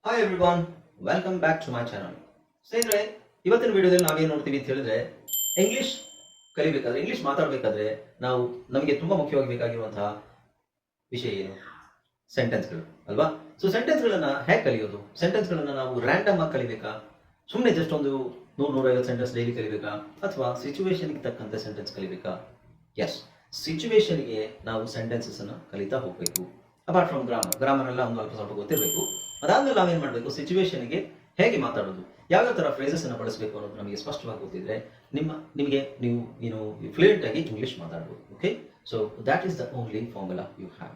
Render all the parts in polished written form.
Hi everyone, welcome back to my channel. ಸ್ನೇಹಿತರೆ, ಇವತ್ತಿನ ವಿಡಿಯೋದಲ್ಲಿ ನಾವೇನು ನೋಡ್ತೀವಿ ಅಂತ ಹೇಳಿದ್ರೆ, ಇಂಗ್ಲಿಷ್ ಕಲಿಬೇಕಾದ್ರೆ, ಇಂಗ್ಲಿಷ್ ಮಾತಾಡಬೇಕಾದ್ರೆ ನಾವು ನಮಗೆ ತುಂಬಾ ಮುಖ್ಯವಾಗಿ ಬೇಕಾಗಿರುವಂತಹ ವಿಷಯ ಏನು? ಸೆಂಟೆನ್ಸ್ಗಳು ಅಲ್ವಾ? ಸೊ ಸೆಂಟೆನ್ಸ್ಗಳನ್ನ ಹೇಗೆ ಕಲಿಯೋದು? ಸೆಂಟೆನ್ಸ್ಗಳನ್ನ ನಾವು ರ್ಯಾಂಡಮ್ ಆಗಿ ಕಲಿಬೇಕಾ? ಸುಮ್ಮನೆ ಜಸ್ಟ್ ಒಂದು 100-150 ಸೆಂಟೆನ್ಸ್ ಡೈಲಿ ಕಲಿಬೇಕಾ? ಅಥವಾ ಸಿಚುವೇಶನ್ಗೆ ತಕ್ಕಂತೆ ಸೆಂಟೆನ್ಸ್ ಕಲಿಬೇಕಾ? ಎಸ್, ಸಿಚುವೇಶನ್ಗೆ ನಾವು ಸೆಂಟೆನ್ಸಸ್ ಅನ್ನು ಕಲಿತಾ ಹೋಗಬೇಕು. ಅಪಾರ್ಟ್ ಫ್ರಮ್ ಗ್ರಾಮರ್ ಎಲ್ಲ ಒಂದು ಅಲ್ಪ ಸ್ವಲ್ಪ ಗೊತ್ತಿರಬೇಕು. ಅದಾದ್ಮೇಲೆ ನಾವೇನು ಮಾಡಬೇಕು, ಸಿಚುವೇಶನ್ಗೆ ಹೇಗೆ ಮಾತಾಡೋದು, ಯಾವ್ಯಾವ ಥರ ಫ್ರೇಸಸ್ ಅನ್ನು ಬಳಸಬೇಕು ಅನ್ನೋದು ನಮಗೆ ಸ್ಪಷ್ಟವಾಗಿ ಗೊತ್ತಿದ್ರೆ ನೀವು ಫ್ಲೂಯೆಂಟ್ ಆಗಿ ಇಂಗ್ಲಿಷ್ ಮಾತಾಡ್ಬೋದು. Okay, so that is the only formula you have.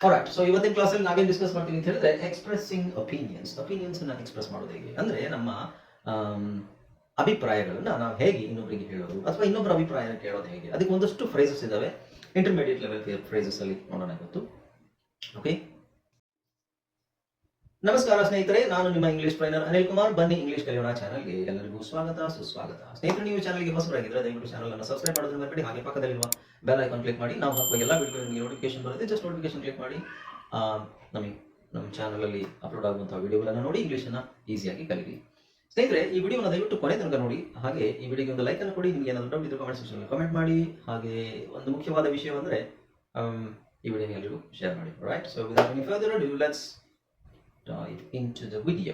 Alright, so ಇವತ್ತಿನ ಕ್ಲಾಸಲ್ಲಿ ನಾವೇನು ಡಿಸ್ಕಸ್ ಮಾಡ್ತೀವಿ ಅಂತ ಹೇಳಿದ್ರೆ, ಎಕ್ಸ್ಪ್ರೆಸ್ಸಿಂಗ್ ಒಪಿನಿಯನ್ಸ್ ಅನ್ನ ಎಕ್ಸ್ಪ್ರೆಸ್ ಮಾಡೋದು ಹೇಗೆ ಅಂದ್ರೆ, ನಮ್ಮ ಅಭಿಪ್ರಾಯಗಳನ್ನ ನಾವು ಹೇಗೆ ಇನ್ನೊಬ್ಬರಿಗೆ ಹೇಳೋದು ಅಥವಾ ಇನ್ನೊಬ್ಬರ ಅಭಿಪ್ರಾಯ ಕೇಳೋದು ಹೇಗೆ, ಅದಕ್ಕೆ ಒಂದಷ್ಟು ಫ್ರೇಸಸ್ ಇದಾವೆ. ಇಂಟರ್ಮೀಡಿಯೇಟ್ ಲೆವೆಲ್ ಫ್ರೇಸಸ್ ಅಲ್ಲಿ ನೋಡೋಣ ಇವತ್ತು. ಓಕೆ, ನಮಸ್ಕಾರ ಸ್ನೇಹಿತರೆ, ನಾನು ನಿಮ್ಮ ಇಂಗ್ಲಿಷ್ ಟ್ರೈನರ್ ಅನಿಲ್ ಕುಮಾರ್. ಬನ್ನಿ ಇಂಗ್ಲಿಷ್ ಕಲಿಯೋಣ ಚಾನಲ್ಗೆ ಎಲ್ಲರಿಗೂ ಸ್ವಾಗತ ಸುಸ್ವಾಗತ. ಸ್ನೇಹಿತರೆ, ನೀವು ಚಾನಲ್ಗೆ ಹೊಸಬರಾಗಿದ್ದರೆ ದಯವಿಟ್ಟು ಚಾನಲ್ ಅನ್ನು ಸಬ್ಸ್ಕ್ರೈಬ್ ಮಾಡೋದನ್ನ ಮರಿಬೇಡಿ. ಹಾಗೆ ಪಕ್ಕದಲ್ಲಿರುವ ಬೆಲ್ ಐಕಾನ್ ಕ್ಲಿಕ್ ಮಾಡಿ. ನಾವು ಹಾಕುವ ಎಲ್ಲ ವಿಡಿಯೋ ನಿಮಗೆ ನೋಟಿಫಿಕೇಶನ್ ಬರುತ್ತೆ. ಜಸ್ಟ್ ನೋಟಿಫಿಕೇಶನ್ ಕ್ಲಿಕ್ ಮಾಡಿ ನಮ್ಮ ಚಾನಲ್ ಅಲ್ಲಿ ಅಪ್ಲೋಡ್ ಆಗುವಂತಹ ವಿಡಿಯೋಗಳನ್ನು ನೋಡಿ ಇಂಗ್ಲಿಷನ್ನ ಈಸಿಯಾಗಿ ಕಲಿಯಿರಿ. ಸ್ನೇಹಿತರೆ, ಈ ವಿಡಿಯೋನ ದಯವಿಟ್ಟು ಕೊನೆ ತನಕ ನೋಡಿ. ಹಾಗೆ ಈ ವಿಡಿಯೋಗೆ ಒಂದು ಲೈಕ್ ಅನ್ನು ಕೊಡಿ. ನಿಮಗೆ ಏನಾದರೂ ಡೌಟ್ ಇದ್ದರೆ ಕಾಮೆಂಟ್ ಸೆಕ್ಷನ್ ಕಮೆಂಟ್ ಮಾಡಿ. ಹಾಗೆ ಒಂದು ಮುಖ್ಯವಾದ ವಿಷಯವೆಂದರೆ ಈ ವಿಡಿಯೋನ ಎಲ್ಲರಿಗೂ ಶೇರ್ ಮಾಡಿ. Right, so without any further do let's dive into the video.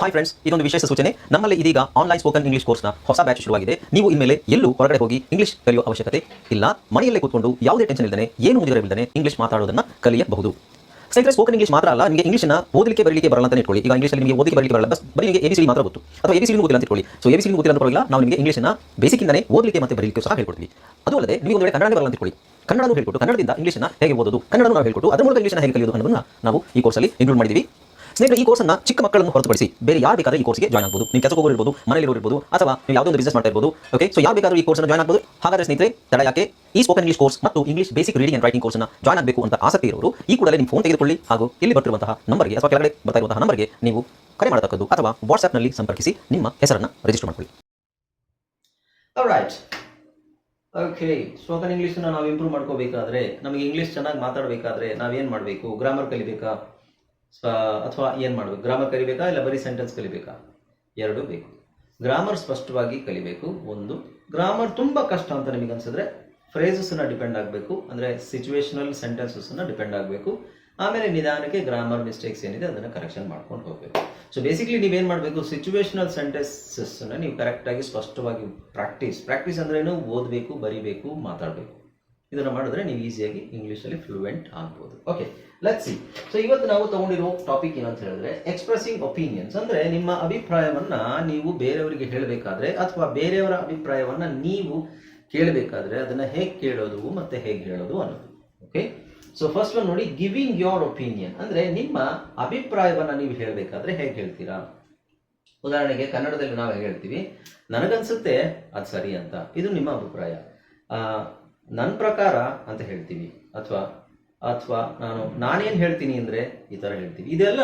Hi friends, ಇದೊಂದು ವಿಶೇಷ ಸೂಚನೆ. ನಮ್ಮಲ್ಲಿ ಇದೀಗ ಆನ್ಲೈನ್ ಸ್ಪೋಕನ್ ಇಂಗ್ಲಿಷ್ ಕೋರ್ಸ್ನ ಹೊಸ ಬ್ಯಾಚ್ ಶುರುವಾಗಿದೆ. ನೀವು ಇನ್ಮೇಲೆ ಎಲ್ಲೂ ಹೊರಗಡೆ ಹೋಗಿ ಇಂಗ್ಲಿಷ್ ಕಲಿಯುವ ಅವಶ್ಯಕತೆ ಇಲ್ಲ. ಮನೆಯಲ್ಲೇ ಕೂತ್ಕೊಂಡು ಯಾವುದೇ ಟೆನ್ಷನ್ ಇಲ್ಲದೆ, ಏನು ಮುಗಿದರೆ ಇಲ್ಲದೆ ಇಂಗ್ಲಿಷ್ ಮಾತಾಡೋದನ್ನ ಕಲಿಯಬಹುದು. ಸ್ನೇಹಿತರೆ, ಸ್ಪೋಕನ್ ಇಂಗ್ಲಿಷ್ ಮಾತ್ರ ಅಲ್ಲ, ನಿಮಗೆ ಇಂಗ್ಲಿಷ್ನ ಓದಲಿಕ್ಕೆ ಬರಲಿಕ್ಕೆ ಬರಲ್ಲ ಅಂತ ಇಟ್ಕೊಳ್ಳಿ. ಈಗ ಇಂಗ್ಲಿಷಲ್ಲಿ ನಿಮಗೆ ಓದಲಿಕ್ಕೆ ಬರಲಿಕ್ಕೆ ಬರಲ್ಲ, ಬರೀ ನಿಮಗೆ ABCD ಮಾತ್ರ ಗೊತ್ತು, ಅಥವಾ ABCD ಗೊತ್ತಿಲ್ಲ ಅಂತ ಇಟ್ಕೊಳ್ಳಿ. ಸೊ ABCD ಗೊತ್ತಿಲ್ಲ ಅಂತ ಪರವಾಗಿಲ್ಲ, ನಾವು ನಿಮಗೆ ಇಂಗ್ಲಿಷ್ನ ಬೇಸಿಕ್ ಇಂದನೇ ಓದಲಿಕ್ಕೆ ಮತ್ತೆ ಬರಲಿಕ್ಕೆ ಸಹ ಹೇಳ್ಕೊಡ್ತೀವಿ. ಅದು ಅಲ್ಲದೆ ನಿಮಗೆ ಒಂದು ವೇಳೆ ಕನ್ನಡ ಬರಲ್ಲ ಅಂತ ಇಟ್ಕೊಳ್ಳಿ, ಕನ್ನಡನೂ ಹೇಳ್ಕೊಟ್ಟು ಕನ್ನಡದಿಂದ ಇಂಗ್ಲಿಷ್ನ ಹೇಗೆ ಓದೋದು, ಕನ್ನಡನೂ ನಾವು ಹೇಳ್ಕೊಟ್ಟು ಅದರ ಮೂಲಕ ಇಂಗ್ಲಿಷ್ನ ಹೇಗೆ ಕಲಿಯೋದು ಅನ್ನೋದನ್ನ ನಾವು ಈ ಕೋರ್ಸಲ್ಲಿ ಇನ್ಕ್ಲೂಡ್ ಮಾಡಿದ್ದೀವಿ. ಸ್ನೇಹಿತರೆ, ಈ ಕೋರ್ಸ್ನ ಚಿಕ್ಕ ಮಕ್ಕಳನ್ನು ಹೊರತುಪಡಿಸಿ ಬೇರೆ ಯಾರು ಬೇಕಾದ್ರೆ ಈ ಕೋರ್ಸ್ಗೆ ಜಾಯ್ನ್ ಆಗಬಹುದು. ನೀವು ಕೆಲಸಕ್ಕೆ ಹೋಗಿರ್ಬೋದು, ಮನೆಯಲ್ಲಿ ಇರ್ಬೋದು, ಅಥವಾ ನೀವು ಯಾವುದೋ ಒಂದು ಬಿಸ್ನೆಸ್ ಮಾಡ್ತಾ ಇರ್ಬೋದು. ಓಕೆ, ಸೊ ಯಾರು ಬೇಕಾದರೂ ಈ ಕೋರ್ಸ್ನ ಜಾಯ್ನ್ ಆಗಬಹುದು. ಹಾಗಾದ್ರೆ ಸ್ನೇಹಿತರೆ, ತಡ ಯಾಕೆ? ಈ ಸ್ಪೋಕನ್ ಇಂಗ್ಲಿಷ್ ಕೋರ್ಸ್ ಮತ್ತು English basic reading and writing ಕೋರ್ಸ್ನ ಜಾಯ್ನ್ ಆಗಬೇಕು ಅಂತ ಆಸಕ್ತಿ ಇರೋರು ಈ ಕೂಡಲೇ ನಿಮ್ಮ ಫೋನ್ ತೆಗೆದುಕೊಳ್ಳಿ. ಹಾಗೂ ಇಲ್ಲಿ ಬರ್ತಿರುವಂತಹ ನಂಬರ್ಗೆ ಅಥವಾ ಕೆಳಗಡೆ ಬರ್ತಾ ಇರುವಂತಹ ನಂಬರ್ಗೆ ನೀವು ಕರೆ ಮಾಡತಕ್ಕದ್ದು, ಅಥವಾ ವಾಟ್ಸ್ಆ್ಯಪ್ನಲ್ಲಿ ಸಂಪರ್ಕಿಸಿ ನಿಮ್ಮ ಹೆಸರನ್ನು ರಿಜಿಸ್ಟರ್ ಮಾಡಿಕೊಳ್ಳಿ. ಆಲ್ರೈಟ್, ಓಕೆ, ಸ್ಪೋಕನ್ ಇಂಗ್ಲಿಷನ್ನ ನಾವು ಇಂಪ್ರೂವ್ ಮಾಡ್ಕೋಬೇಕಾದ್ರೆ, ನಮಗೆ ಇಂಗ್ಲಿಷ್ ಚೆನ್ನಾಗಿ ಮಾತಾಡಬೇಕಾದ್ರೆ ನಾವೇನು ಮಾಡಬೇಕು? ಗ್ರಾಮರ್ ಕಲಿಬೇಕಾ ಅಥವಾ ಏನು ಮಾಡಬೇಕು? ಗ್ರಾಮರ್ ಕಲಿಬೇಕಾ ಇಲ್ಲ ಬರೀ ಸೆಂಟೆನ್ಸ್ ಕಲಿಬೇಕಾ? ಎರಡು ಬೇಕು. ಗ್ರಾಮರ್ ಸ್ಪಷ್ಟವಾಗಿ ಕಲಿಬೇಕು. ಒಂದು, ಗ್ರಾಮರ್ ತುಂಬಾ ಕಷ್ಟ ಅಂತ ನಿಮಗೆ ಅನ್ಸಿದ್ರೆ ಫ್ರೇಸಸ್ನ ಡಿಪೆಂಡ್ ಆಗಬೇಕು, ಅಂದರೆ ಸಿಚುವೇಶನಲ್ ಸೆಂಟೆನ್ಸಸ್ನ ಡಿಪೆಂಡ್ ಆಗಬೇಕು. ಆಮೇಲೆ ನಿಧಾನಕ್ಕೆ ಗ್ರಾಮರ್ ಮಿಸ್ಟೇಕ್ಸ್ ಏನಿದೆ ಅದನ್ನು ಕರೆಕ್ಷನ್ ಮಾಡ್ಕೊಂಡು ಹೋಗಬೇಕು. ಸೊ ಬೇಸಿಕ್ಲಿ ನೀವೇನು ಮಾಡಬೇಕು, ಸಿಚುವೇಶನಲ್ ಸೆಂಟೆನ್ಸಸ್ನ ನೀವು ಕರೆಕ್ಟಾಗಿ ಸ್ಪಷ್ಟವಾಗಿ ಪ್ರಾಕ್ಟೀಸ್ ಅಂದ್ರೇನು, ಓದಬೇಕು, ಬರಿಬೇಕು, ಮಾತಾಡಬೇಕು. ಇದನ್ನು ಮಾಡಿದ್ರೆ ನೀವು ಈಸಿಯಾಗಿ ಇಂಗ್ಲೀಷಲ್ಲಿ ಫ್ಲೂಯೆಂಟ್ ಆಗ್ಬೋದು. Okay, let's see. ಸೊ ಇವತ್ತು ನಾವು ತಗೊಂಡಿರೋ ಟಾಪಿಕ್ ಏನಂತ ಹೇಳಿದ್ರೆ, ಎಕ್ಸ್ಪ್ರೆಸಿಂಗ್ ಒಪಿನಿಯನ್ಸ್. ಅಂದ್ರೆ ನಿಮ್ಮ ಅಭಿಪ್ರಾಯವನ್ನ ನೀವು ಬೇರೆಯವರಿಗೆ ಹೇಳಬೇಕಾದ್ರೆ, ಅಥವಾ ಬೇರೆಯವರ ಅಭಿಪ್ರಾಯವನ್ನ ನೀವು ಕೇಳಬೇಕಾದ್ರೆ ಅದನ್ನ ಹೇಗೆ ಕೇಳೋದು ಮತ್ತೆ ಹೇಗೆ ಹೇಳೋದು ಅನ್ನೋದು. ಓಕೆ, ಸೊ ಫಸ್ಟ್ ಒನ್ ನೋಡಿ, ಗಿವಿಂಗ್ ಯೋರ್ ಒಪಿನಿಯನ್. ಅಂದ್ರೆ ನಿಮ್ಮ ಅಭಿಪ್ರಾಯವನ್ನ ನೀವು ಹೇಳಬೇಕಾದ್ರೆ ಹೇಗೆ ಹೇಳ್ತೀರಾ? ಉದಾಹರಣೆಗೆ ಕನ್ನಡದಲ್ಲಿ ನಾವು ಹೇಳ್ತೀವಿ, ನನಗನ್ಸುತ್ತೆ ಅದು ಸರಿ ಅಂತ. ಇದು ನಿಮ್ಮ ಅಭಿಪ್ರಾಯ. ನನ್ನ ಪ್ರಕಾರ ಅಂತ ಹೇಳ್ತೀವಿ, ಅಥವಾ ನಾನೇನು ಹೇಳ್ತೀನಿ ಅಂದರೆ ಈ ಥರ ಹೇಳ್ತೀವಿ. ಇದೆಲ್ಲ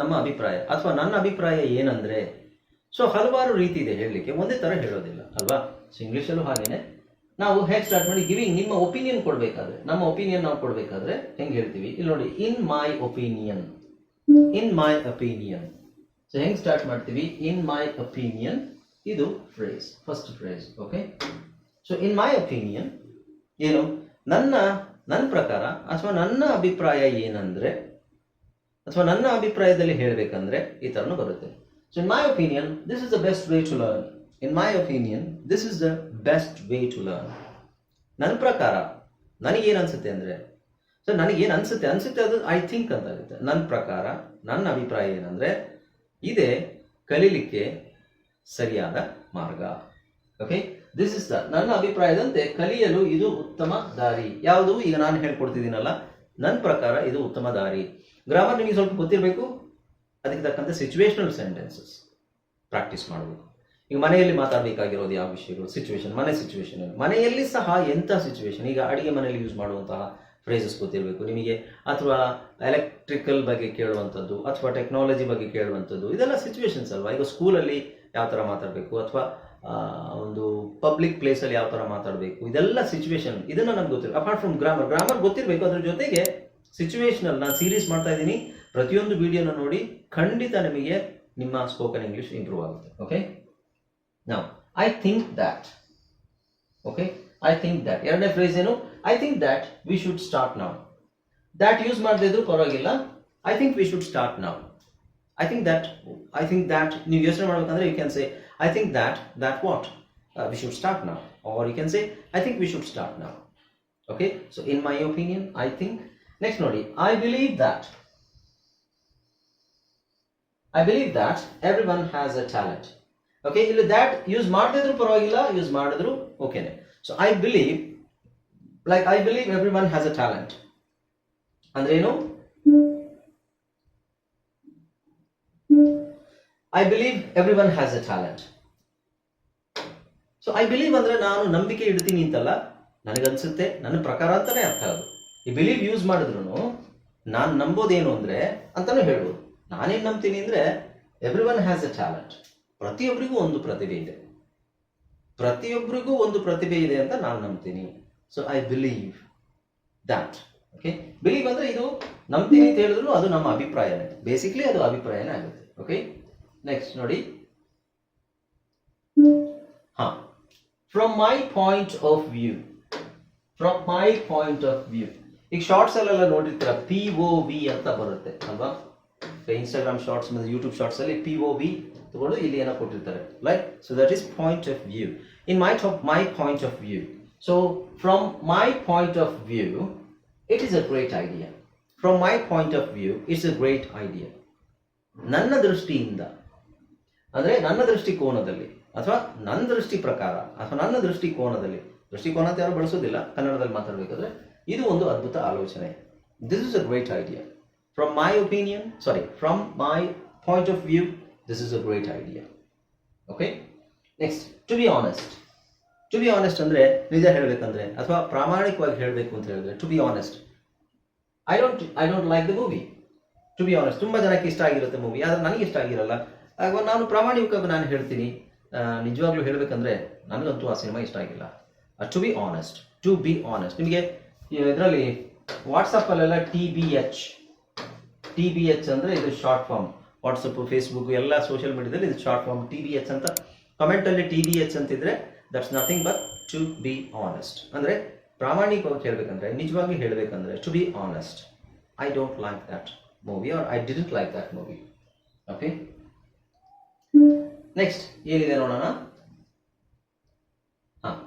ನಮ್ಮ ಅಭಿಪ್ರಾಯ, ಅಥವಾ ನನ್ನ ಅಭಿಪ್ರಾಯ ಏನಂದರೆ. ಸೊ ಹಲವಾರು ರೀತಿ ಇದೆ ಹೇಳಲಿಕ್ಕೆ, ಒಂದೇ ಥರ ಹೇಳೋದಿಲ್ಲ ಅಲ್ವಾ? ಸೊ ಇಂಗ್ಲೀಷಲ್ಲೂ ಹಾಗೇನೆ ನಾವು ಹೇಗೆ ಸ್ಟಾರ್ಟ್ ಮಾಡಿ ಗಿವಿಂಗ್, ನಿಮ್ಮ ಒಪಿನಿಯನ್ ಕೊಡಬೇಕಾದ್ರೆ, ನಮ್ಮ ಒಪಿನಿಯನ್ ನಾವು ಕೊಡಬೇಕಾದ್ರೆ ಹೆಂಗೆ ಹೇಳ್ತೀವಿ? ಇಲ್ಲಿ ನೋಡಿ, ಇನ್ ಮೈ ಒಪಿನಿಯನ್. ಸೊ ಹೆಂಗೆ ಸ್ಟಾರ್ಟ್ ಮಾಡ್ತೀವಿ? ಇನ್ ಮೈ ಒಪಿನಿಯನ್, ಇದು phrase, first phrase. Okay, so in my opinion ಏನು? ನನ್ನ ಪ್ರಕಾರ, ಅಥವಾ ನನ್ನ ಅಭಿಪ್ರಾಯ ಏನಂದ್ರೆ, ಅಥವಾ ನನ್ನ ಅಭಿಪ್ರಾಯದಲ್ಲಿ ಹೇಳಬೇಕಂದ್ರೆ ಈ ಥರನೂ ಬರುತ್ತೆ. So in my opinion this is the best way to learn. In my opinion this is the best way to learn. ನನ್ನ ಪ್ರಕಾರ ನನಗೇನು ಅನ್ಸುತ್ತೆ ಅಂದರೆ, ಸೊ ನನಗೇನು ಅನ್ಸುತ್ತೆ ಅದು ಐ ಥಿಂಕ್ ಅಂತ ಆಗುತ್ತೆ. ನನ್ನ ಪ್ರಕಾರ, ನನ್ನ ಅಭಿಪ್ರಾಯ ಏನಂದ್ರೆ ಇದೇ ಕಲೀಲಿಕ್ಕೆ ಸರಿಯಾದ ಮಾರ್ಗ. ಓಕೆ, ದಿಸ್ ಇಸ್ ನನ್ನ ಅಭಿಪ್ರಾಯದಂತೆ ಕಲಿಯಲು ಇದು ಉತ್ತಮ ದಾರಿ. ಯಾವುದು? ಈಗ ನಾನು ಹೇಳ್ಕೊಡ್ತಿದ್ದೀನಲ್ಲ, ನನ್ನ ಪ್ರಕಾರ ಇದು ಉತ್ತಮ ದಾರಿ. ಗ್ರಾಮರ್ ನಿಮಗೆ ಸ್ವಲ್ಪ ಗೊತ್ತಿರಬೇಕು. ಅದಕ್ಕೆ ತಕ್ಕಂತೆ ಸಿಚುವೇಶನಲ್ ಸೆಂಟೆನ್ಸಸ್ ಪ್ರಾಕ್ಟೀಸ್ ಮಾಡಬೇಕು. ಈಗ ಮನೆಯಲ್ಲಿ ಮಾತಾಡಬೇಕಾಗಿರೋದು ಯಾವ ವಿಷಯಗಳು? ಸಿಚುವೇಶನ್. ಮನೆಯಲ್ಲಿ ಸಹ ಎಂಥ ಸಿಚುವೇಶನ್? ಈಗ ಅಡಿಗೆ ಮನೆಯಲ್ಲಿ ಯೂಸ್ ಮಾಡುವಂತಹ ಫ್ರೇಸಸ್ ಗೊತ್ತಿರಬೇಕು ನಿಮಗೆ, ಅಥವಾ ಎಲೆಕ್ಟ್ರಿಕಲ್ ಬಗ್ಗೆ ಕೇಳುವಂಥದ್ದು, ಅಥವಾ ಟೆಕ್ನಾಲಜಿ ಬಗ್ಗೆ ಕೇಳುವಂಥದ್ದು. ಇದೆಲ್ಲ ಸಿಚುವೇಶನ್ಸ್ ಅಲ್ವಾ? ಈಗ ಸ್ಕೂಲಲ್ಲಿ ಯಾವ ಥರ ಮಾತಾಡಬೇಕು, ಅಥವಾ ಒಂದು ಪಬ್ಲಿಕ್ ಪ್ಲೇಸಲ್ಲಿ ಯಾವ ಥರ ಮಾತಾಡಬೇಕು, ಇದೆಲ್ಲ ಸಿಚುವೇಶನ್. ಇದನ್ನು ನಮ್ಗೆ ಗೊತ್ತಿರಬೇಕು. ಅಪಾರ್ಟ್ ಫ್ರಮ್ ಗ್ರಾಮರ್ ಗೊತ್ತಿರಬೇಕು. ಅದ್ರ ಜೊತೆಗೆ ಸಿಚುವೇಶನಲ್, ನಾನು ಸೀರೀಸ್ ಮಾಡ್ತಾ ಇದ್ದೀನಿ, ಪ್ರತಿಯೊಂದು ವಿಡಿಯೋನ ನೋಡಿ, ಖಂಡಿತ ನಿಮಗೆ ನಿಮ್ಮ ಸ್ಪೋಕನ್ ಇಂಗ್ಲಿಷ್ ಇಂಪ್ರೂವ್ ಆಗುತ್ತೆ. ಓಕೆ, ನಾವು I think that. Okay, I think that. ಎರಡನೇ ಫ್ರೇಸ್ ಏನು? I think that we should start now. That use ಮಾಡದೇ ಇದ್ರು ಪರವಾಗಿಲ್ಲ, I think we should start now. I think that ನೀವು ಯೋಚನೆ ಮಾಡ್ಬೇಕಂದ್ರೆ you can say I think that what we should start now, or you can say I think we should start now. Okay, so in my opinion I think. Next ನೋಡಿ, I believe that. I believe that everyone has a talent. Okay, ಇಲ್ಲಿ that use ಮಾಡದಿದ್ರು ಪರವಾಗಿಲ್ಲ, use ಮಾಡಿದ್ರು ಓಕೆನೆ. So I believe everyone has a talent ಅಂದ್ರೆ ಏನು? I believe everyone has a talent. So I believe ಅಂದ್ರೆ ನಾನು ನಂಬಿಕೆ ಇಡ್ತೀನಿ ಅಂತಲ್ಲ, ನನಗನ್ಸುತ್ತೆ, ನನ್ನ ಪ್ರಕಾರ ಅಂತಾನೆ ಅರ್ಥ ಅದು. ಈ ಬಿಲೀವ್ ಯೂಸ್ ಮಾಡಿದ್ರು ನಾನು ನಂಬೋದೇನು ಅಂದ್ರೆ ಅಂತಾನು ಹೇಳ್ಬೋದು. ನಾನೇನು ನಂಬ್ತೀನಿ ಅಂದರೆ everyone has a talent. ಪ್ರತಿಯೊಬ್ಬರಿಗೂ ಒಂದು ಪ್ರತಿಭೆ ಇದೆ ಅಂತ ನಾನು ನಂಬ್ತೀನಿ. So I believe that. Okay, believe ಅಂದರೆ ಇದು ನಂಬ್ತೀನಿ ಅಂತ ಹೇಳಿದ್ರು ಅದು ನಮ್ಮ ಅಭಿಪ್ರಾಯನೇ, ಬೇಸಿಕ್ಲಿ ಅದು ಅಭಿಪ್ರಾಯನೇ ಆಗುತ್ತೆ. ಓಕೆ, ನೆಕ್ಸ್ಟ್ ನೋಡಿ, ಹಾಂ, from my point of view. ಈಗ ಶಾರ್ಟ್ಸ್ ಅಲ್ಲೆಲ್ಲ ನೋಡಿರ್ತೀರ, POV ಅಂತ ಬರುತ್ತೆ ಅಲ್ವಾ? ಇನ್ಸ್ಟಾಗ್ರಾಮ್ ಶಾರ್ಟ್ಸ್ ಮತ್ತು ಯೂಟ್ಯೂಬ್ ಶಾರ್ಟ್ಸ್ ಅಲ್ಲಿ POV ತಗೊಂಡು ಇಲ್ಲಿ ಏನೋ ಕೊಟ್ಟಿರ್ತಾರೆ, like. So that is point of view. In my point of view. So from my point of view it is a great idea. From my point of view it's a great idea. ನನ್ನ ದೃಷ್ಟಿಯಿಂದ ಅಂದರೆ ನನ್ನ ದೃಷ್ಟಿಕೋನದಲ್ಲಿ, ಅಥವಾ ನನ್ನ ದೃಷ್ಟಿ ಪ್ರಕಾರ, ಅಥವಾ ನನ್ನ ದೃಷ್ಟಿಕೋನದಲ್ಲಿ, ದೃಷ್ಟಿಕೋನ ಅಂತ ಯಾರು ಬಳಸೋದಿಲ್ಲ ಕನ್ನಡದಲ್ಲಿ ಮಾತಾಡಬೇಕಾದ್ರೆ, ಇದು ಒಂದು ಅದ್ಭುತ ಆಲೋಚನೆ. This is a great idea. From my point of view, this is a great idea. Okay? Next, to be honest. To be honest ಅಂದ್ರೆ ನಿಜ ಹೇಳಬೇಕಂದ್ರೆ ಅಥವಾ ಪ್ರಾಮಾಣಿಕವಾಗಿ ಹೇಳಬೇಕು ಅಂತ ಹೇಳಿದ್ರೆ, to be honest, I don't like the movie. To be honest, ತುಂಬಾ ಜನಕ್ಕೆ ಇಷ್ಟ ಆಗಿರುತ್ತೆ ಮೂವಿ, ಆದ್ರೆ ನನಗೆ ಇಷ್ಟ ಆಗಿರಲ್ಲ. ಆಗ ನಾನು ಪ್ರಾಮಾಣಿಕವಾಗಿ ನಾನು ಹೇಳ್ತೀನಿ, ನಿಜವಾಗ್ಲೂ ಹೇಳಬೇಕಂದ್ರೆ ನನಗಂತೂ ಆ ಸಿನಿಮಾ ಇಷ್ಟ ಆಗಿಲ್ಲ. To be honest. ನಿಮಗೆ ಇದರಲ್ಲಿ ವಾಟ್ಸಪ್ಪಲ್ಲೆಲ್ಲ TBH ಅಂದರೆ ಇದು ಶಾರ್ಟ್ ಫಾರ್ಮ್. ವಾಟ್ಸಪ್, ಫೇಸ್ಬುಕ್ ಎಲ್ಲ ಸೋಷಿಯಲ್ ಮೀಡಿಯಾದಲ್ಲಿ ಇದು ಶಾರ್ಟ್ ಫಾರ್ಮ್ TBH ಅಂತ. ಕಮೆಂಟಲ್ಲಿ TBH ಅಂತಿದ್ರೆ that's nothing but to be honest. ಅಂದರೆ ಪ್ರಾಮಾಣಿಕವಾಗಿ ಹೇಳಬೇಕಂದ್ರೆ, ನಿಜವಾಗಿ ಹೇಳಬೇಕಂದ್ರೆ, to be honest, I don't like that movie, or I didn't like that movie. Okay, next ಏನಿದೆ ನೋಡೋಣ. ಹಾಂ,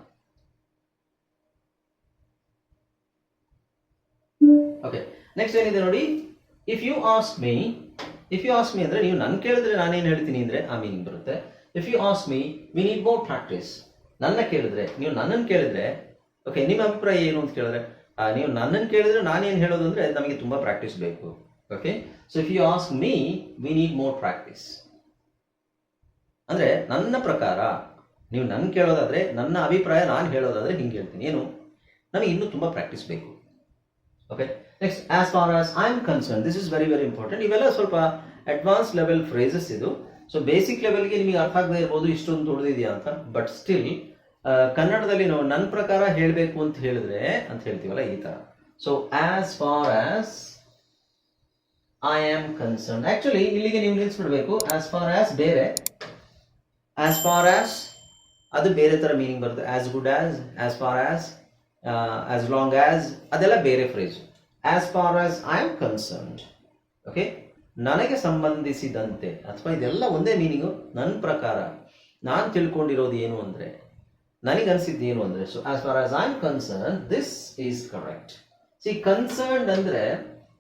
ಓಕೆ, ನೆಕ್ಸ್ಟ್ ಏನಿದೆ ನೋಡಿ. ಇಫ್ ಯು ಆಸ್ಕ್ ಮೀ ಅಂದರೆ ನೀವು ನನ್ನ ಕೇಳಿದ್ರೆ ನಾನೇನು ಹೇಳ್ತೀನಿ ಅಂದರೆ ಆ ಮೀನಿಂಗ್ ಬರುತ್ತೆ. If you ask me we need more practice. ನನ್ನ ಕೇಳಿದ್ರೆ, ನೀವು ನನ್ನನ್ನು ಕೇಳಿದ್ರೆ, ಓಕೆ, ನಿಮ್ಮ ಅಭಿಪ್ರಾಯ ಏನು ಅಂತ ಕೇಳಿದ್ರೆ, ನೀವು ನನ್ನನ್ನು ಕೇಳಿದ್ರೆ ನಾನೇನು ಹೇಳೋದು ಅಂದರೆ ನಮಗೆ ತುಂಬ ಪ್ರಾಕ್ಟೀಸ್ ಬೇಕು. Okay, so if you ask me we need more practice ಅಂದರೆ ನನ್ನ ಪ್ರಕಾರ, ನೀವು ನನ್ನ ಕೇಳೋದಾದರೆ, ನನ್ನ ಅಭಿಪ್ರಾಯ ನಾನು ಹೇಳೋದಾದರೆ ಹಿಂಗೆ ಹೇಳ್ತೀನಿ, ಏನು, ನಮಗೆ ಇನ್ನೂ ತುಂಬ ಪ್ರಾಕ್ಟೀಸ್ ಬೇಕು. Okay, next, as far as I am concern. This is very very important. ಇವೆಲ್ಲ ಸ್ವಲ್ಪ ಅಡ್ವಾನ್ಸ್ ಲೆವೆಲ್ ಫ್ರೇಸಸ್ ಇದು. ಸೊ ಬೇಸಿಕ್ ಲೆವೆಲ್ಗೆ ನಿಮಗೆ ಅರ್ಥ ಆಗದೆ ಇರ್ಬೋದು ಇಷ್ಟೊಂದು ದೊಡ್ಡದಿದೆಯಾ ಅಂತ, ಬಟ್ ಸ್ಟಿಲ್ ಕನ್ನಡದಲ್ಲಿ ನಾವು ನನ್ನ ಪ್ರಕಾರ ಹೇಳಬೇಕು ಅಂತ ಹೇಳಿದ್ರೆ ಅಂತ ಹೇಳ್ತೀವಲ್ಲ ಈ ಥರ. So as far as I am concern, actually ಇಲ್ಲಿಗೆ ನೀವು ನಿಲ್ಲಿಸ್ಬಿಡ್ಬೇಕು. ಆಸ್ ಫಾರ್ ಆಸ್ ಬೇರೆ, ಆಸ್ ಫಾರ್ ಆಸ್ ಅದು ಬೇರೆ ಥರ ಮೀನಿಂಗ್ ಬರುತ್ತೆ. As good as far as long as ಅದೆಲ್ಲ ಬೇರೆ phrase. As far as I am concerned, okay, ನನಗೆ ಸಂಬಂಧಿಸಿದಂತೆ, ಅಥವಾ ಇದೆಲ್ಲ ಒಂದೇ ಮೀನಿಂಗು. ನನ್ನ ಪ್ರಕಾರ, ನಾನು ತಿಳ್ಕೊಂಡಿರೋದು ಏನು ಅಂದರೆ, ನನಗನ್ಸಿದ್ದು ಏನು ಅಂದರೆ, so as far as I am concern this is correct. C, concerned ಅಂದರೆ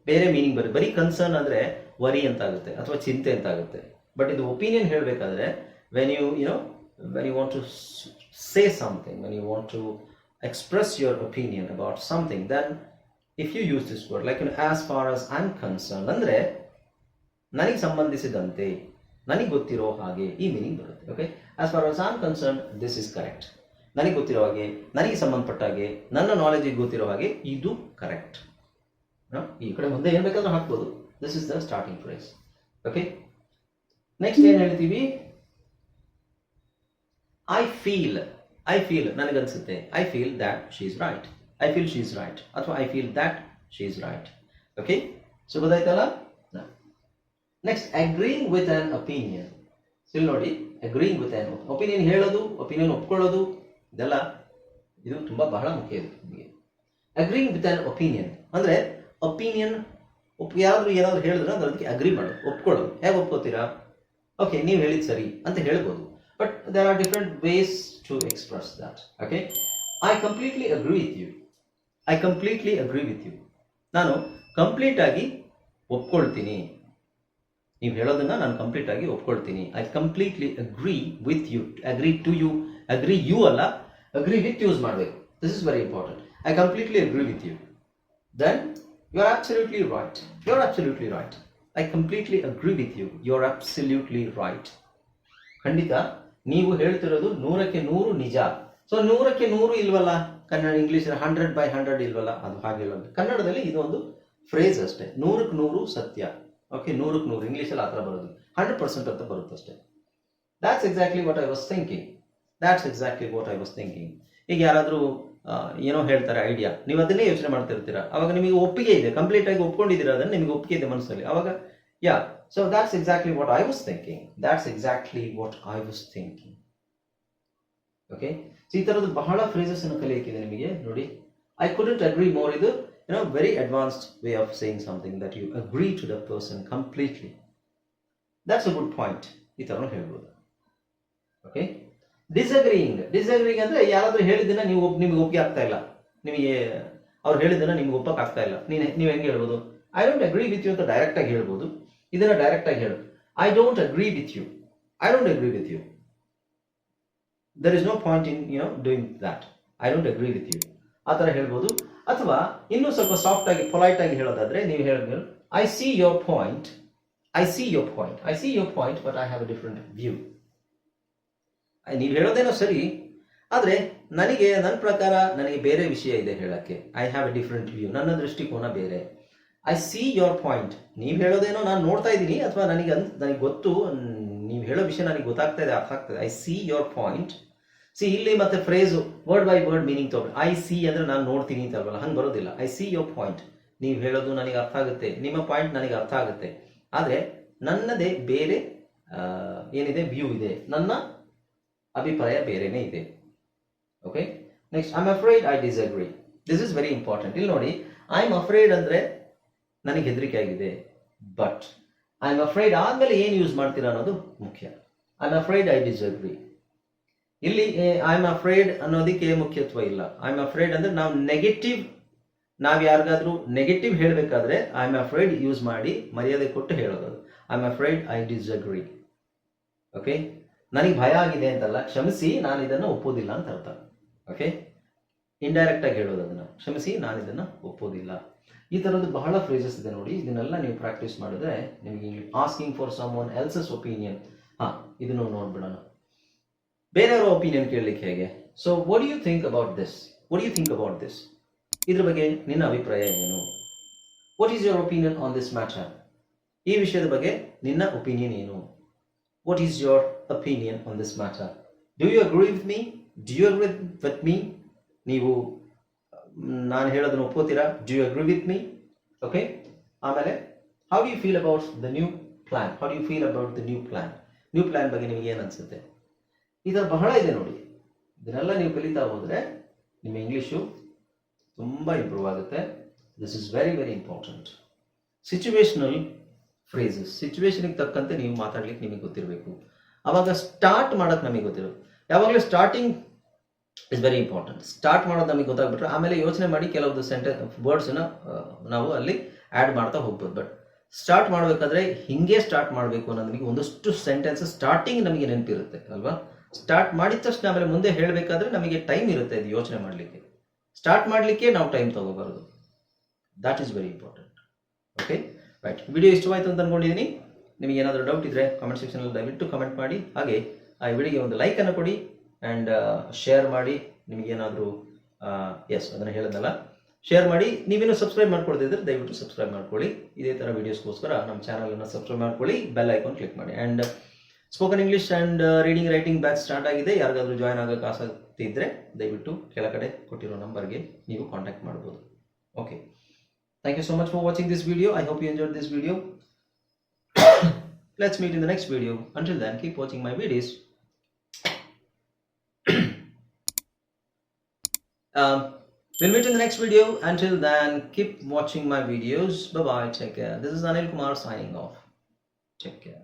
ಬೇರೆ ಮೀನಿಂಗ್ ಬರುತ್ತೆ. ಬರೀ ಕನ್ಸರ್ನ್ ಅಂದರೆ ವರಿ ಅಂತ ಆಗುತ್ತೆ ಅಥವಾ ಚಿಂತೆ ಅಂತ ಆಗುತ್ತೆ. ಬಟ್ ಇದು ಒಪಿನಿಯನ್ ಹೇಳಬೇಕಾದ್ರೆ, when you want to say something, when you want to express your opinion about something, then if you use this word like as far as I am concern ಅಂದರೆ ನನಗೆ ಸಂಬಂಧಿಸಿದಂತೆ, ನನಗೆ ಗೊತ್ತಿರೋ ಹಾಗೆ, ಈ ಮೀನಿಂಗ್ ಬರುತ್ತೆ. Okay, as far as I am concern this is correct. ನನಗೆ ಗೊತ್ತಿರೋ ಹಾಗೆ, ನನಗೆ ಸಂಬಂಧಪಟ್ಟ ಹಾಗೆ, ನನ್ನ ನಾಲೆಜಿಗೆ ಗೊತ್ತಿರೋ ಹಾಗೆ ಇದು ಕರೆಕ್ಟ್. ಈ ಕಡೆ ಮುಂದೆ ಏನು ಬೇಕಾದ್ರೂ ಹಾಕ್ಬೋದು. This is the starting phrase. Okay, next ಏನು ಹೇಳ್ತೀವಿ, ಐ ಫೀಲ್ ನನಗನ್ಸುತ್ತೆ, I feel that she is right, I feel she is right, ಅಥವಾ I feel that she is right. Okay, so ಗೊತ್ತಾಯ್ತಲ್ಲ. Next agreeing with an opinion. ಇಲ್ಲಿ ನೋಡಿ, agreeing with an opinion ಹೇಳೋದು, opinion ಒಪ್ಕೊಳ್ಳೋದು, ಇದೆಲ್ಲ ಇದು ತುಂಬ ಬಹಳ ಮುಖ್ಯ ಇದು ನಿಮಗೆ. ಅಗ್ರೀಯಿಂಗ್ ವಿತ್ ಆನ್ ಒಪಿನಿಯನ್ ಅಂದರೆ ಒಪಿನಿಯನ್ ಯಾರಾದರೂ ಏನಾದರೂ ಹೇಳಿದ್ರೆ ಅಂದ್ರೆ ಅದಕ್ಕೆ ಅಗ್ರಿ ಮಾಡೋದು, ಒಪ್ಕೊಳ್ಳೋದು. ಹೇಗೆ ಒಪ್ಕೋತೀರಾ? ಓಕೆ, ನೀವು ಹೇಳಿದ ಸರಿ ಅಂತ ಹೇಳ್ಬೋದು, but there are different ways to express that. Okay, I completely agree with you. I completely agree with you. ನಾನು ಕಂಪ್ಲೀಟ್ ಆಗಿ ಒಪ್ಕೊಳ್ತೀನಿ. ನೀವು ಹೇಳೋದನ್ನ ನಾನು ಕಂಪ್ಲೀಟ್ ಆಗಿ ಒಪ್ಕೊಳ್ತೀನಿ. I completely agree with you. Agree to you, agree you ಅಲ್ಲ, agree with use ಮಾಡಬೇಕು. This is very important. I completely agree with you. Then you are absolutely right. You are absolutely right. I completely agree with you. You are absolutely right. ಖಂಡಿತ ನೀವು ಹೇಳ್ತಿರೋದು 100ಕ್ಕೆ 100 ನಿಜ. So 100ಕ್ಕೆ 100 ಇಲ್ವಲ್ಲ, Kannada English 100/100 ಇಲ್ವಲ್ಲ, ಅದು ಹಾಗೆ ಹೇಳೋದು. ಕನ್ನಡದಲ್ಲಿ ಇದು ಒಂದು ಫ್ರೇಸ್ ಅಷ್ಟೇ, 100ಕ್ಕೆ 100 ಸತ್ಯ. ಓಕೆ, 100ಕ್ಕೆ 100 ಇಂಗ್ಲೀಷಲ್ಲಿ ಆ ಥರ ಬರೋದು 100% ಅಂತ ಬರುತ್ತಷ್ಟೇ. That's exactly what I was thinking. That's exactly what I was thinking. ಈಗ ಯಾರಾದರೂ ಏನೋ ಹೇಳ್ತಾರೆ ಐಡಿಯಾ, ನೀವು ಅದನ್ನೇ ಯೋಚನೆ ಮಾಡ್ತಿರ್ತೀರಾ, ಅವಾಗ ನಿಮಗೆ ಒಪ್ಪಿಗೆ ಇದೆ, ಕಂಪ್ಲೀಟ್ ಆಗಿ ಒಪ್ಕೊಂಡಿದ್ದೀರಾ, ಅದನ್ನು ನಿಮಗೆ ಒಪ್ಪಿಗೆ ಇದೆ ಮನಸ್ಸಲ್ಲಿ, ಅವಾಗ yeah, so that's exactly what I was thinking. That's exactly what I was thinking. Okay, ಈ ಥರದ್ದು ಬಹಳ ಫ್ರೇಸಸ್ ಅನ್ನು ಕಲಿಯಕ್ಕಿದೆ ನಿಮಗೆ. ನೋಡಿ, ಐ ಕುಡಂಟ್ ಅಗ್ರಿ ಮೋರ್, ಇದು very advanced way of saying something, that you agree to the person completely. That's a good point, ಈ ಥರನೂ ಹೇಳ್ಬೋದು. ಓಕೆ, ಡಿಸಗ್ರೀಯಿಂಗ್ ಅಂದರೆ ಯಾರಾದರೂ ಹೇಳಿದ್ದನ್ನ ನಿಮ್ಗೆ ಒಪ್ಪಿಗೆ ಆಗ್ತಾ ಇಲ್ಲ, ನಿಮಗೆ ಅವ್ರು ಹೇಳಿದ್ದನ್ನ ನಿಮ್ಗೆ ಒಪ್ಪಕ್ಕೆ ಆಗ್ತಾ ಇಲ್ಲ, ನೀವು ಹೆಂಗೆ ಹೇಳ್ಬೋದು? I don't agree with you ಅಂತ ಡೈರೆಕ್ಟ್ ಆಗಿ ಹೇಳ್ಬೋದು. ಇದನ್ನ ಡೈರೆಕ್ಟ್ ಆಗಿ ಹೇಳು, I don't agree with you. I don't agree with you. There is no point in doing that. I don't agree with you, ಆ ಥರ ಹೇಳ್ಬೋದು. ಅಥವಾ ಇನ್ನೂ ಸ್ವಲ್ಪ ಸಾಫ್ಟ್ ಆಗಿ ಪೊಲೈಟ್ ಆಗಿ ಹೇಳೋದಾದ್ರೆ ನೀವು ಹೇಳಿದ್ಮೇಲೆ, I C your point. I C your point. I C your point, but I have a different view. ನೀವು ಹೇಳೋದೇನೋ ಸರಿ, ಆದರೆ ನನ್ನ ಪ್ರಕಾರ ನನಗೆ ಬೇರೆ ವಿಷಯ ಇದೆ ಹೇಳಕ್ಕೆ. I have A different view. ನನ್ನ ದೃಷ್ಟಿಕೋನ ಬೇರೆ. I C your point. ನೀವು ಹೇಳೋದೇನೋ ನಾನು ನೋಡ್ತಾ ಇದ್ದೀನಿ, ಅಥವಾ ನನಗೆ ಗೊತ್ತು, ನೀವು ಹೇಳೋ ವಿಷಯ ನನಗೆ ಗೊತ್ತಾಗ್ತಾ ಇದೆ, ಅರ್ಥ ಆಗ್ತದೆ. I C your point. C, ಇಲ್ಲಿ ಮತ್ತೆ phrase word by word meaning ತಗೊಳ್ಳಿ. ಐ ಸಿ ಅಂದರೆ ನಾನು ನೋಡ್ತೀನಿ ಅಂತ ಅಲ್ವಲ್ಲ, ಹಂಗೆ ಬರೋದಿಲ್ಲ. I C your point. ನೀವು ಹೇಳೋದು ನನಗೆ ಅರ್ಥ ಆಗುತ್ತೆ, ನಿಮ್ಮ ಪಾಯಿಂಟ್ ನನಗೆ ಅರ್ಥ ಆಗುತ್ತೆ, ಆದರೆ ನನ್ನದೇ ಬೇರೆ ಏನಿದೆ ವ್ಯೂ ಇದೆ, ನನ್ನ ಅಭಿಪ್ರಾಯ ಬೇರೆನೇ ಇದೆ. Okay, next, I am afraid I disagree. This is very important. ಇಲ್ಲಿ ನೋಡಿ, ಐ ಆಮ್ ಅಫ್ರೈಡ್ ಅಂದರೆ ನನಗೆ ಹೆದರಿಕೆ ಆಗಿದೆ, ಬಟ್ ಐ ಆಮ್ ಅಫ್ರೈಡ್ ಆದಮೇಲೆ ಏನು ಯೂಸ್ ಮಾಡ್ತೀರಾ ಅನ್ನೋದು ಮುಖ್ಯ. I am afraid I disagree. ಇಲ್ಲಿ ಐ ಆಮ್ ಅಫ್ರೈಡ್ ಅನ್ನೋದಕ್ಕೆ ಮುಖ್ಯತ್ವ ಇಲ್ಲ. ಐ ಆಮ್ ಅಫ್ರೈಡ್ ಅಂದರೆ ನಾವು ಯಾರಿಗಾದ್ರೂ ನೆಗೆಟಿವ್ ಹೇಳಬೇಕಾದ್ರೆ ಐ ಆಮ್ ಅಫ್ರೈಡ್ ಯೂಸ್ ಮಾಡಿ ಮರ್ಯಾದೆ ಕೊಟ್ಟು ಹೇಳೋದು. I am afraid I disagree. Okay, ನನಗೆ ಭಯ ಆಗಿದೆ ಅಂತಲ್ಲ, ಕ್ಷಮಿಸಿ ನಾನು ಇದನ್ನು ಒಪ್ಪೋದಿಲ್ಲ ಅಂತ ಅರ್ಥ. ಓಕೆ, ಇಂಡೈರೆಕ್ಟ್ ಆಗಿ ಹೇಳೋದು ಅದನ್ನು, ಕ್ಷಮಿಸಿ ನಾನು ಇದನ್ನು ಒಪ್ಪೋದಿಲ್ಲ. ಈ ಥರದ್ದು ಬಹಳ ಫ್ರೇಸಸ್ ಇದೆ ನೋಡಿ. ಇದನ್ನೆಲ್ಲ ನೀವು ಪ್ರಾಕ್ಟೀಸ್ ಮಾಡಿದ್ರೆ ನಿಮಗೆ asking for someone else's opinion. ಇದನ್ನು ನೋಡ್ಬಿಡೋಣ. ಬೇರೆಯವರ ಒಪಿನಿಯನ್ ಕೇಳಲಿಕ್ಕೆ ಹೇಗೆ? So what you think about this? What you think about this? ಇದ್ರ ಬಗ್ಗೆ ನಿನ್ನ ಅಭಿಪ್ರಾಯ ಏನು? What is your opinion on this matter? ಈ ವಿಷಯದ ಬಗ್ಗೆ ನಿನ್ನ ಒಪಿನಿಯನ್ ಏನು? What is your opinion on this matter? Do you agree with me? Do you agree with me? ನೀವು ನಾನು ಹೇಳೋದನ್ನು ಒಪ್ಕೋತೀರಾ? Do you agree with me? Okay? ಆಮೇಲೆ, how do you feel about the new plan? How do you feel about the new plan? New plan ಬಗ್ಗೆ ನಿಮಗೆ ಏನು ಅನಿಸುತ್ತೆ? ಈ ಥರ ಬಹಳ ಇದೆ ನೋಡಿ. ಇದನ್ನೆಲ್ಲ ನೀವು ಕಲಿತಾ ಹೋದರೆ ನಿಮ್ಮ ಇಂಗ್ಲೀಷು ತುಂಬ ಇಂಪ್ರೂವ್ ಆಗುತ್ತೆ. This is very very important. Situational phrases, ಸಿಚುವೇಶನ್ಗೆ ತಕ್ಕಂತೆ ನೀವು ಮಾತಾಡ್ಲಿಕ್ಕೆ ನಿಮಗೆ ಗೊತ್ತಿರಬೇಕು. ಅವಾಗ ಸ್ಟಾರ್ಟ್ ಮಾಡೋಕ್ಕೆ ನಮಗೆ ಗೊತ್ತಿರೋದು. ಯಾವಾಗಲೂ starting is very important. Start ಮಾಡೋದು ನಮಗೆ ಗೊತ್ತಾಗ್ಬಿಟ್ರೆ ಆಮೇಲೆ ಯೋಚನೆ ಮಾಡಿ ಕೆಲವೊಂದು ವರ್ಡ್ಸನ್ನ ನಾವು ಅಲ್ಲಿ ಆ್ಯಡ್ ಮಾಡ್ತಾ ಹೋಗ್ಬೋದು. ಬಟ್ ಸ್ಟಾರ್ಟ್ ಮಾಡಬೇಕಾದ್ರೆ ಹಿಂಗೆ ಸ್ಟಾರ್ಟ್ ಮಾಡಬೇಕು ಅನ್ನೋದು ನಮಗೆ ಒಂದಷ್ಟು ಸೆಂಟೆನ್ಸಸ್ ಸ್ಟಾರ್ಟಿಂಗ್ ನಮಗೆ ನೆನಪಿರುತ್ತೆ ಅಲ್ವಾ? ಸ್ಟಾರ್ಟ್ ಮಾಡಿದ ತಕ್ಷಣ ಆಮೇಲೆ ಮುಂದೆ ಹೇಳಬೇಕಾದ್ರೆ ನಮಗೆ ಟೈಮ್ ಇರುತ್ತೆ ಇದು ಯೋಚನೆ ಮಾಡಲಿಕ್ಕೆ. ಸ್ಟಾರ್ಟ್ ಮಾಡಲಿಕ್ಕೆ ನಾವು ಟೈಮ್ ತಗೋಬಾರ್ದು. That is very important. Okay, right. Video ಇಷ್ಟವಾಯಿತು ಅಂತ ಅಂದ್ಕೊಂಡಿದ್ದೀನಿ. ನಿಮಗೆ ಏನಾದರೂ ಡೌಟ್ ಇದ್ದರೆ ಕಾಮೆಂಟ್ ಸೆಕ್ಷನಲ್ಲಿ ದಯವಿಟ್ಟು ಕಮೆಂಟ್ ಮಾಡಿ. ಹಾಗೆ ಆ ವಿಡಿಯೋಗೆ ಒಂದು ಲೈಕನ್ನು ಕೊಡಿ ಆ್ಯಂಡ್ ಶೇರ್ ಮಾಡಿ. ನಿಮಗೇನಾದರೂ ಅದನ್ನು ಹೇಳಿದ್ನಲ್ಲ, ಶೇರ್ ಮಾಡಿ. ನೀವೇನು ಸಬ್ಸ್ಕ್ರೈಬ್ ಮಾಡ್ಕೊಳ್ತಿದ್ರೆ ದಯವಿಟ್ಟು ಸಬ್ಸ್ಕ್ರೈಬ್ ಮಾಡ್ಕೊಳ್ಳಿ. ಇದೇ ಥರ ವೀಡಿಯೋಸ್ಗೋಸ್ಕರ ನಮ್ಮ ಚಾನಲನ್ನು ಸಬ್ಸ್ಕ್ರೈಬ್ ಮಾಡ್ಕೊಳ್ಳಿ, ಬೆಲ್ ಐಕಾನ್ ಕ್ಲಿಕ್ ಮಾಡಿ. And spoken English and reading writing batch start ಆಗಿದೆ. ಯಾರಿಗಾದರೂ ಜಾಯ್ನ್ ಆಗೋಕ್ಕೆ ಆಸಕ್ತಿ ಇದ್ದರೆ ದಯವಿಟ್ಟು ಕೆಳಗಡೆ ಕೊಟ್ಟಿರೋ ನಂಬರ್ಗೆ ನೀವು ಕಾಂಟ್ಯಾಕ್ಟ್ ಮಾಡ್ಬೋದು. Okay, thank you so much for watching this video. I hope you enjoyed this video. Let's meet in the next video. Until then, keep watching my videos. We'll meet in the next video. Until then, keep watching my videos. Bye bye. Take care. This is Anil Kumar signing off. Take care.